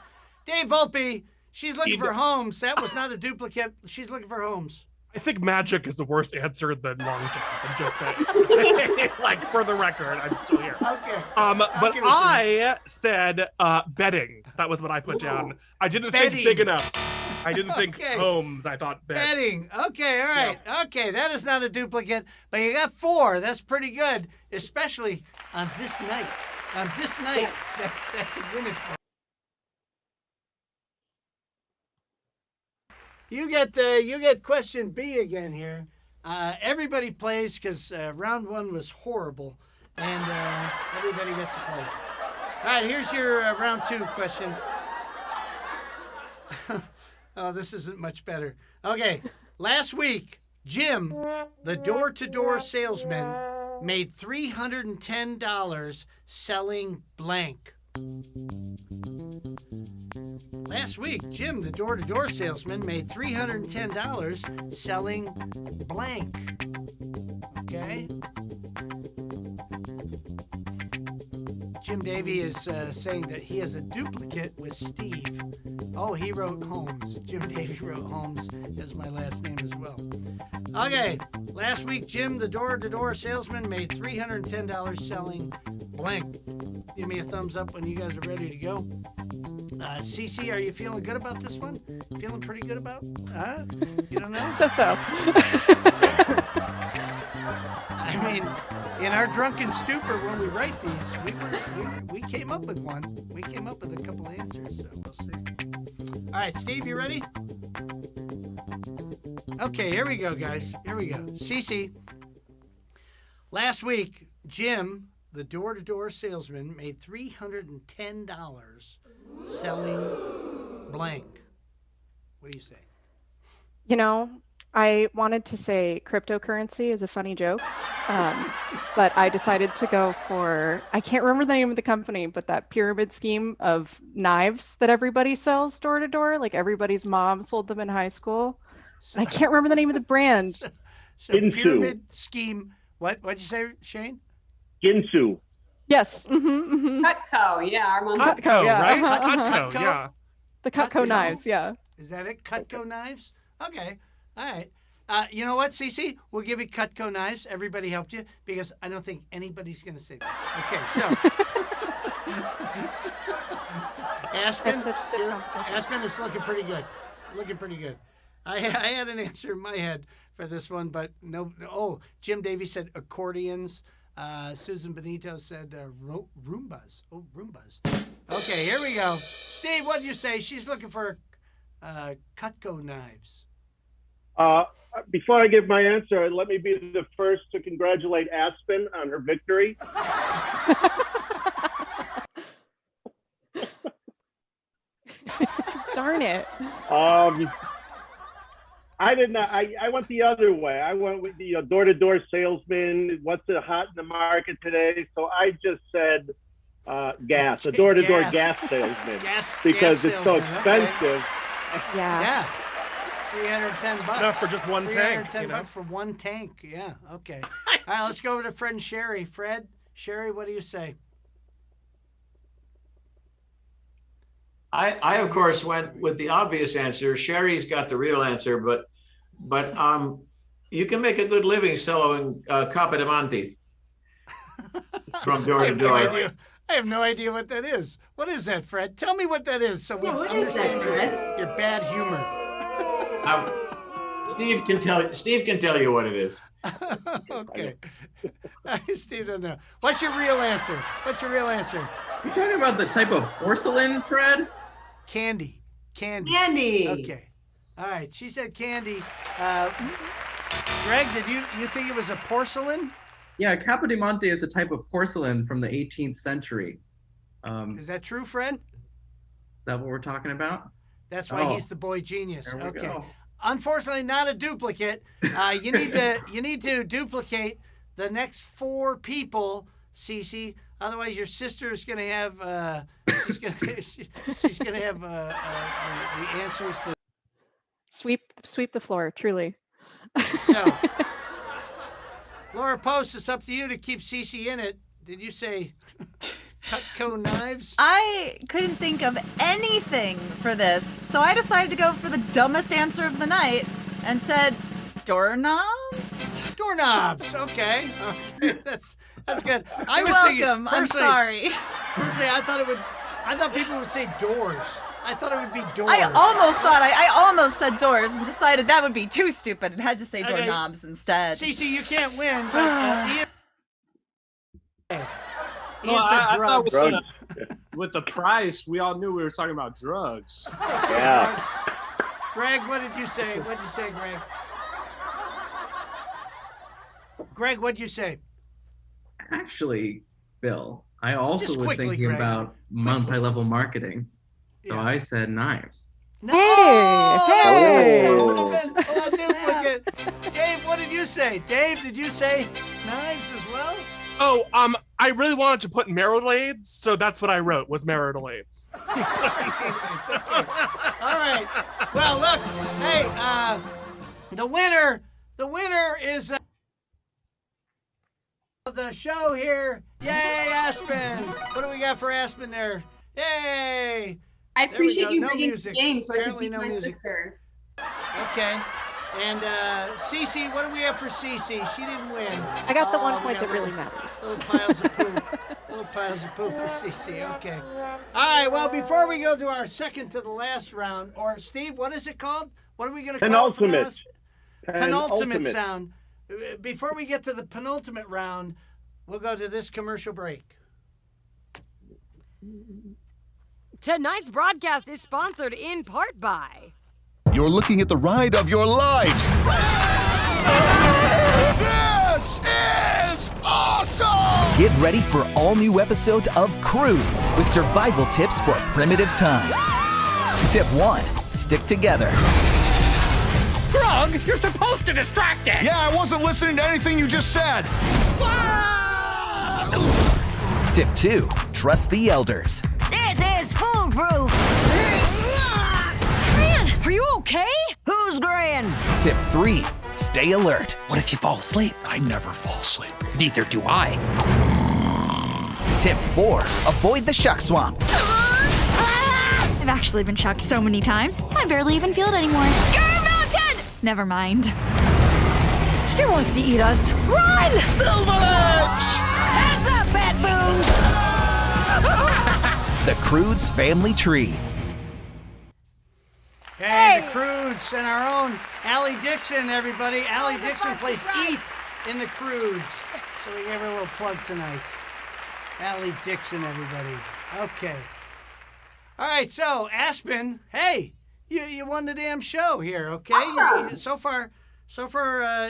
Volpe. She's looking for homes. That was not a duplicate. She's looking for homes. I think magic is the worst answer than long jump. I'm just saying. Like, for the record, I'm still here. Okay. But I said bedding. That was what I put down. I didn't think big enough. I didn't think homes. I thought bedding. Okay, all right. Yeah. Okay, that is not a duplicate, but you got 4. That's pretty good, especially on this night. On this night, that could win it for. You get question B again here. Everybody plays because round 1 was horrible, and everybody gets to play. All right, here's your round 2 question. Oh, this isn't much better. Okay, last week, Jim, the door-to-door salesman, made $310 selling blank. Last week, Jim, the door-to-door salesman, made $310 selling blank. Okay? Jim Davey is saying that he has a duplicate with Steve. Oh, he wrote Holmes. Jim Davey wrote Holmes as my last name as well. Okay, last week, Jim, the door-to-door salesman, made $310 selling blank. Give me a thumbs up when you guys are ready to go. Cece, are you feeling good about this one? Feeling pretty good about? Huh? You don't know? So. I mean, in our drunken stupor when we write these, we came up with one. We came up with a couple answers, so we'll see. All right, Steve, you ready? Okay, here we go, guys. Here we go. Cece, last week, Jim, the door-to-door salesman, made $310 selling blank. What do you say? You know, I wanted to say cryptocurrency is a funny joke, but I decided to go for, I can't remember the name of the company, but that pyramid scheme of knives that everybody sells door to door, like everybody's mom sold them in high school. And I can't remember the name of the brand. So pyramid scheme, what'd you say, Shane? Ginsu. Yes. Mm-hmm. Cutco, yeah. Our mom Cutco, yeah. right? Cutco, yeah. The Cutco knives, yeah. Is that it? Cutco knives? Okay. All right. You know what, Cece? We'll give you Cutco knives. Everybody helped you because I don't think anybody's going to say that. Okay, so. Aspen is looking pretty good. Looking pretty good. I had an answer in my head for this one, but no. Oh, Jim Davies said accordions. Susan Benito said Roombas. Oh, Roombas. Okay, here we go. Steve, what did you say? She's looking for Cutco knives. Before I give my answer, let me be the first to congratulate Aspen on her victory. Darn it. I did not. I went the other way. I went with the door-to-door salesman. What's hot in the market today? So I just said gas, a door-to-door gas salesman, because it's so expensive. Okay. Yeah. $310. Enough for just one tank. $310 for one tank. Yeah. Okay. All right. Let's go over to Fred and Sherry. Fred, Sherry, what do you say? I of course went with the obvious answer. Sherry's got the real answer, but you can make a good living selling Coppa di Monte from door to door. I have no idea what that is. What is that, Fred? Tell me what that is so we what is understand that, Fred? your bad humor. Steve can tell you what it is. Okay. Steve doesn't know. What's your real answer? You talking about the type of porcelain, Fred? Candy. Okay. All right. She said candy. Greg, did you think it was a porcelain? Yeah, Coppa di Monte is a type of porcelain from the 18th century. Is that true, Fred? Is that what we're talking about? That's why he's the boy genius. There we Okay. go. Unfortunately, not a duplicate. You need to duplicate the next 4 people, Cece. Otherwise, your sister is going to have she's going to have the answers to Sweep the floor, truly. So, Laura Post, it's up to you to keep Cece in it. Did you say Cutco knives? I couldn't think of anything for this, so I decided to go for the dumbest answer of the night and said doorknobs. Doorknobs. Okay. That's good. You're welcome. I'm sorry. Personally, I thought people would say doors. I thought it would be doors. I almost said doors and decided that would be too stupid and had to say doorknobs instead. Cece, you can't win. But, Ian I said drugs. thought with the price, we all knew we were talking about drugs. Yeah. Greg, what did you say? What did you say, Greg? Greg, what did you say? Actually, Bill, I also Just was quickly, thinking Greg. about multi-level marketing. So I said knives. Hey! Duplicate. Dave, what did you say? Dave, did you say knives as well? Oh, I really wanted to put Marinades, so that's what I wrote was Marinades. All right. Well, look. Hey, the winner is of the show here. Yay, Aspen! What do we got for Aspen there? Yay! I appreciate you No bringing music. this game so I can Apparently beat no my music. sister. Okay. And Cece, what do we have for Cece? She didn't win. I got the one we point got that really matters. Little piles of poop. Little piles of poop for Cece. Okay. All right. Well, before we go to our second to the last round, or Steve, what is it called? What are we going to call it? Penultimate. Penultimate sound. Before we get to the penultimate round, we'll go to this commercial break. Tonight's broadcast is sponsored in part by... You're looking at the ride of your lives. This is awesome! Get ready for all new episodes of Crudes with survival tips for primitive times. Tip 1, stick together. Grog, you're supposed to distract it! Yeah, I wasn't listening to anything you just said. Tip 2, trust the elders. This is foolproof. Gran, are you okay? Who's Gran? Tip 3, stay alert. What if you fall asleep? I never fall asleep. Neither do I. Tip 4, avoid the shock swamp. I've actually been shocked so many times, I barely even feel it anymore. You're a mountain! Never mind. She wants to eat us. Run! Hands up, baboons! The Crudes family tree. Hey, the Crudes and our own Allie Dixon, everybody. Allie Dixon plays Eve in the Crudes. So we gave her a little plug tonight. Allie Dixon, everybody. Okay. All right, so Aspen, hey, you won the damn show here, okay? So far,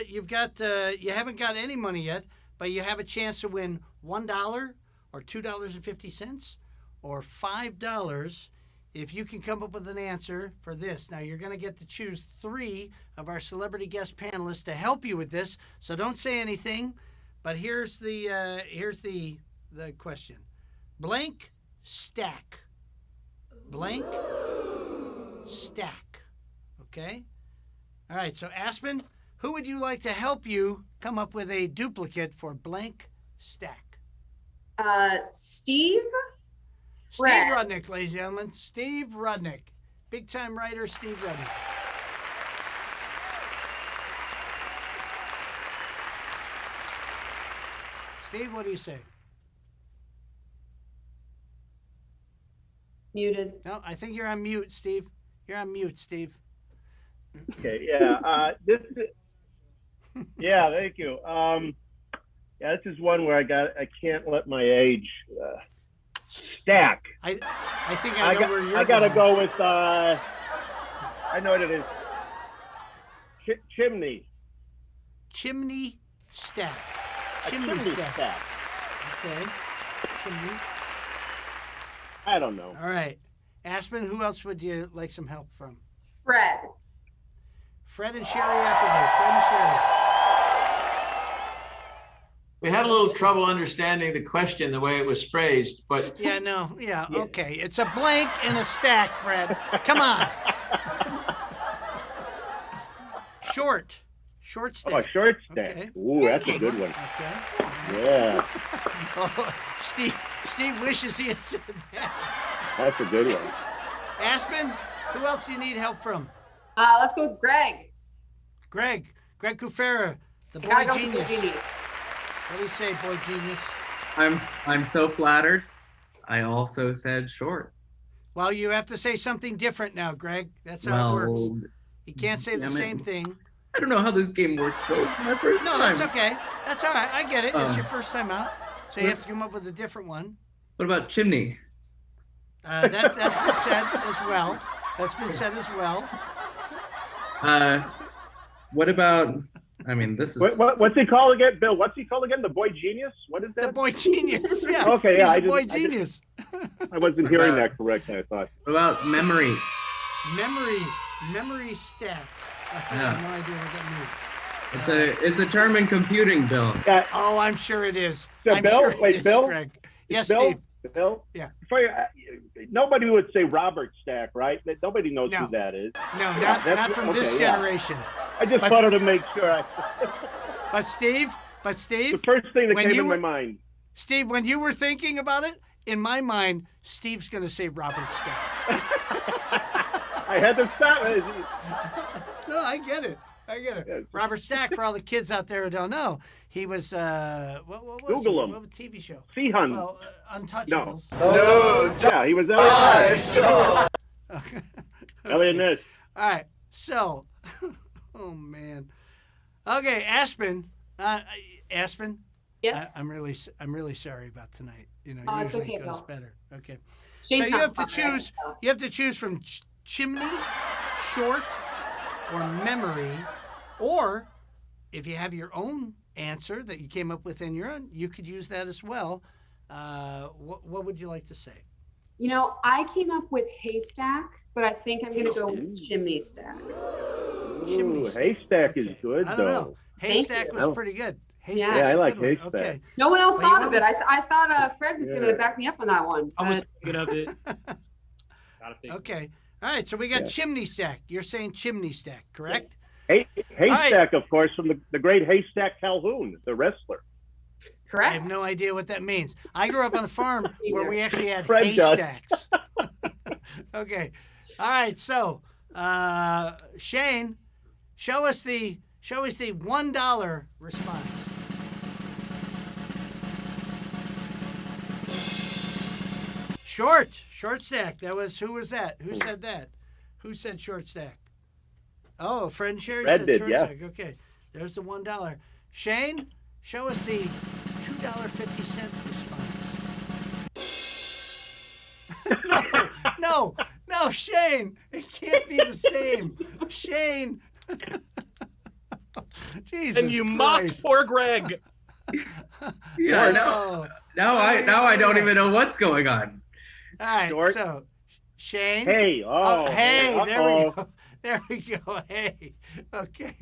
you've got you haven't got any money yet, but you have a chance to win $1 or $2.50 or $5 if you can come up with an answer for this. Now you're going to get to choose 3 of our celebrity guest panelists to help you with this. So don't say anything. But here's the question: blank stack. Blank stack. Okay? All right, so Aspen, who would you like to help you come up with a duplicate for blank stack? Steve? Steve Rudnick, ladies and gentlemen. Steve Rudnick. Big-time writer, Steve Rudnick. Steve, what do you say? Muted. No, I think you're on mute, Steve. You're on mute, Steve. Okay, yeah. Yeah, thank you. Yeah, this is one where I can't let my age stack. I think I know where you're I gotta going. go with I know what it is. Chimney. Chimney stack. A chimney stack. Okay. Chimney. I don't know. All right. Aspen, who else would you like some help from? Fred. Fred and Sherry Applegate. Fred and Sherry. We had a little trouble understanding the question, the way it was phrased, but Yeah, no. Yeah, okay. It's a blank and a stack, Fred. Come on. Short. Short stack. Oh, short stack. Okay. Ooh, that's a good one. Okay. Yeah, Oh, Steve wishes he had said that. that's a good one. Aspen, who else do you need help from? Let's go with Greg. Greg Kufera, the I boy gotta go with genius. the genius. What do you say, boy genius? I'm so flattered. I also said short. Well, you have to say something different now, Greg. That's how it works. You can't say the damn it. same thing. I don't know how this game works, Bill. My first No, time. that's okay. That's all right. I get it. It's Oh. your first time out, so you have to come up with a different one. What about chimney? That's been said as well. That's been said as well. What about? I mean, this is. What's he called again, Bill? What's he called again? The boy genius? What is that? The boy genius. Yeah. Okay, yeah. He's the boy genius. I wasn't hearing that correctly, I thought. What about memory? Memory stack. I Yeah. have no idea what that means. It's a term in computing, Bill. Oh, I'm sure it is. So I'm Bill, sure it wait, is, Bill? Greg. Yes, Bill? Steve. Bill? Yeah. Nobody would say Robert Stack, right? Nobody knows No. who that is. No, Yeah, not that's- from okay, this yeah. generation. I just But- wanted to make sure. But Steve, The first thing that when came you in were- my mind. Steve, when you were thinking about it, in my mind, Steve's going to say Robert Stack. I had to stop. No, I get it. Robert Stack, for all the kids out there who don't know, he was, what was Google he? him. What was the TV show? Sea Hun. Well, Untouchables. No. Yeah, he was Elliot Ness. All right, so, oh man. Okay, Aspen. Aspen. Yes. I'm really sorry about tonight. You know, Oh, it's usually okay, it goes Bill. better. Okay. Shane's So you not have to fine, choose. so. You have to choose from chimney, short, or memory, or if you have your own answer that you came up with in your own, you could use that as well. What would you like to say? You know, I came up with haystack, but I think I'm going to go with chimney stack. Ooh, haystack is good, I don't though. know. Haystack you. was pretty good. Yeah, Haystack's I a like good one. haystack. Okay. No one else Well, you thought of it. I thought Fred was going Yeah. to back me up on that one. I was but- thinking of it. Gotta think. Okay. All right. So we got Yeah. chimney stack. You're saying chimney stack, correct? Haystack, of course, from the great Haystack Calhoun, the wrestler. Correct. I have no idea what that means. I grew up on a farm where we actually had Fred does. haystacks. Okay. All right. So, Shane, show us the $1 response. Short stack. That was, who was that? Who said that? Who said short stack? Oh, Fred Sherry Fred said did, short yeah. stack. Okay. There's the $1. Shane, show us the $2.50 response. No, Shane. It can't be the same. Shane. Jesus And you mocked Christ. poor Greg. Yeah, Oh. now I don't even know what's going on. All right, Short. so Shane. Hey, Oh, hey, there we uh-oh. go. There we go. Hey, okay.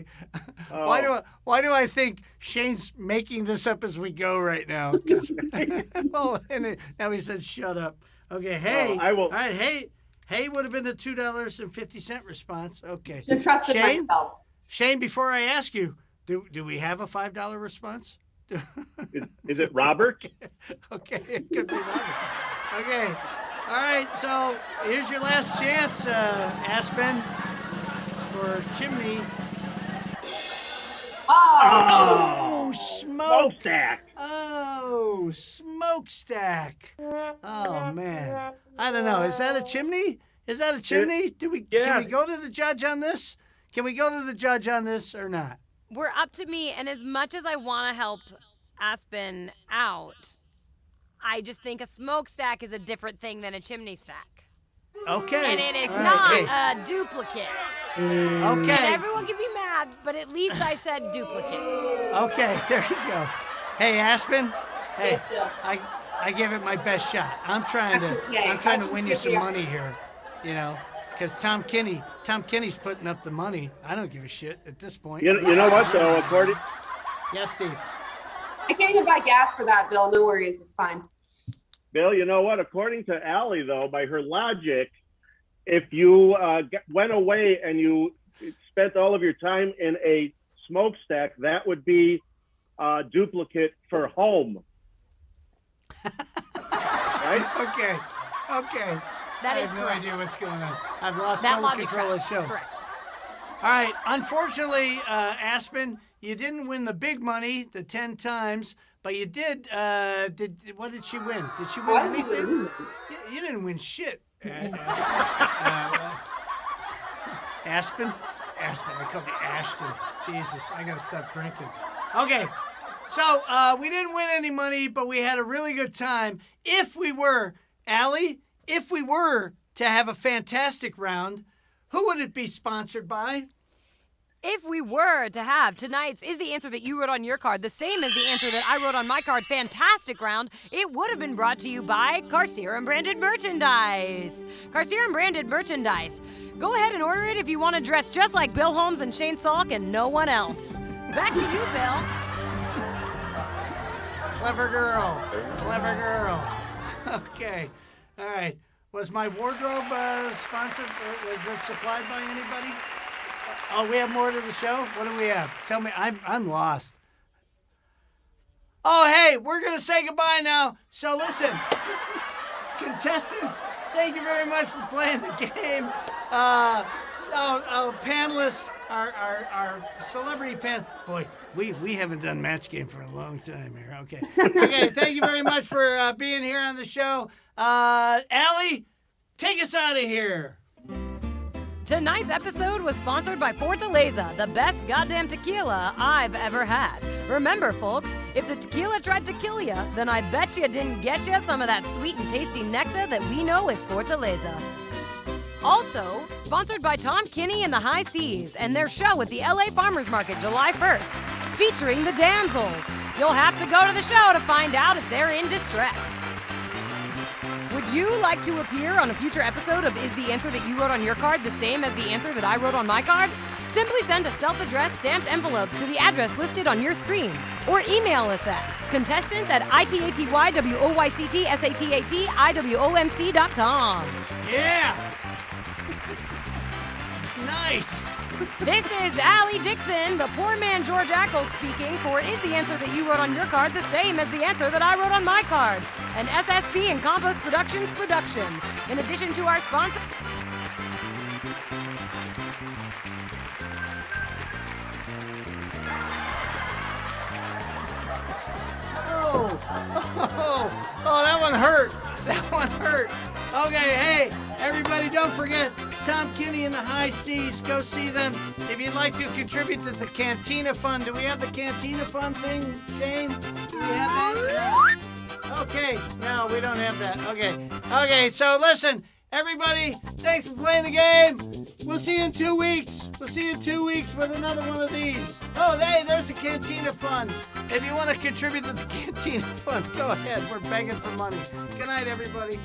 Oh. Why do I think Shane's making this up as we go right now? 'Cause- well, now he said shut up. Okay, hey. I will- All right, hey would have been the $2.50 response. Okay. Should have trusted Shane, myself. Shane, before I ask you, do we have a $5 response? Is it Robert? Okay, it could be Robert. Okay. All right, so here's your last chance, Aspen, for chimney. Oh, smoke! Smokestack. Oh, smokestack. Oh, man. I don't know. Is that a chimney? Is that a chimney? Can we go to the judge on this? Can we go to the judge on this or not? We're up to me, and as much as I want to help Aspen out, I just think a smokestack is a different thing than a chimney stack. Okay. And it is All right. not Hey. a duplicate. Okay. And everyone can be mad, but at least I said duplicate. Okay, there you go. Hey, Aspen. Hey, I give it my best shot. I'm trying to win you some money here, you know, because Tom Kinney's putting up the money. I don't give a shit at this point. You know what, though? According... Yes, Steve. I can't even buy gas for that, Bill. No worries. It's fine. Bill, you know what? According to Allie, though, by her logic, if you went away and you spent all of your time in a smokestack, that would be a duplicate for home. Right? Okay. That I is have no correct. idea what's going on. I've lost That total logic control of the show. correct. All right. Unfortunately, Aspen, you didn't win the big money, the 10 times, but you did. What did she win? Did she win anything? You didn't win shit. Aspen? I called you Ashton. Jesus, I gotta stop drinking. Okay, so we didn't win any money, but we had a really good time. If we were, Allie, to have a fantastic round, who would it be sponsored by? If we were to have tonight's Is the Answer That You Wrote on Your Card the same as the answer that I wrote on my card fantastic round, it would have been brought to you by Carcerum Branded Merchandise. Carcerum Branded Merchandise. Go ahead and order it if you want to dress just like Bill Holmes and Shane Salk and no one else. Back to you, Bill. Clever girl. Okay, all right. Was my wardrobe sponsored? Was it supplied by anybody? Oh, we have more to the show? What do we have? Tell me, I'm lost. Oh, hey, we're going to say goodbye now. So listen, contestants, thank you very much for playing the game. Panelists, our celebrity boy, we haven't done match game for a long time here. Okay. Okay, thank you very much for being here on the show. Allie, take us out of here. Tonight's episode was sponsored by Fortaleza, the best goddamn tequila I've ever had. Remember, folks, if the tequila tried to kill ya, then I bet you didn't get ya some of that sweet and tasty nectar that we know is Fortaleza. Also, sponsored by Tom Kinney and the High Seas and their show at the LA Farmers Market July 1st, featuring the Damsels. You'll have to go to the show to find out if they're in distress. Would you like to appear on a future episode of Is the Answer That You Wrote on Your Card the same as the answer that I wrote on my card? Simply send a self-addressed stamped envelope to the address listed on your screen or email us at contestants@ITATYWOYCTSATATIWOMC.com. Yeah! Nice! This is Allie Dixon, the poor man George Ackles speaking for Is the Answer That You Wrote on Your Card the same as the answer that I wrote on my card? An SSP and Compost Productions production. In addition to our sponsor... Oh, that one hurt. Okay, hey, everybody, don't forget Tom Kinney and the High Seas. Go see them. If you'd like to contribute to the Cantina Fund, do we have the Cantina Fund thing, Shane? Do we have that? Okay, no, we don't have that. Okay, so listen, everybody, thanks for playing the game. We'll see you in 2 weeks. With another one of these. Oh, hey, there's the Cantina Fund. If you want to contribute to the Cantina Fund, go ahead. We're begging for money. Good night, everybody.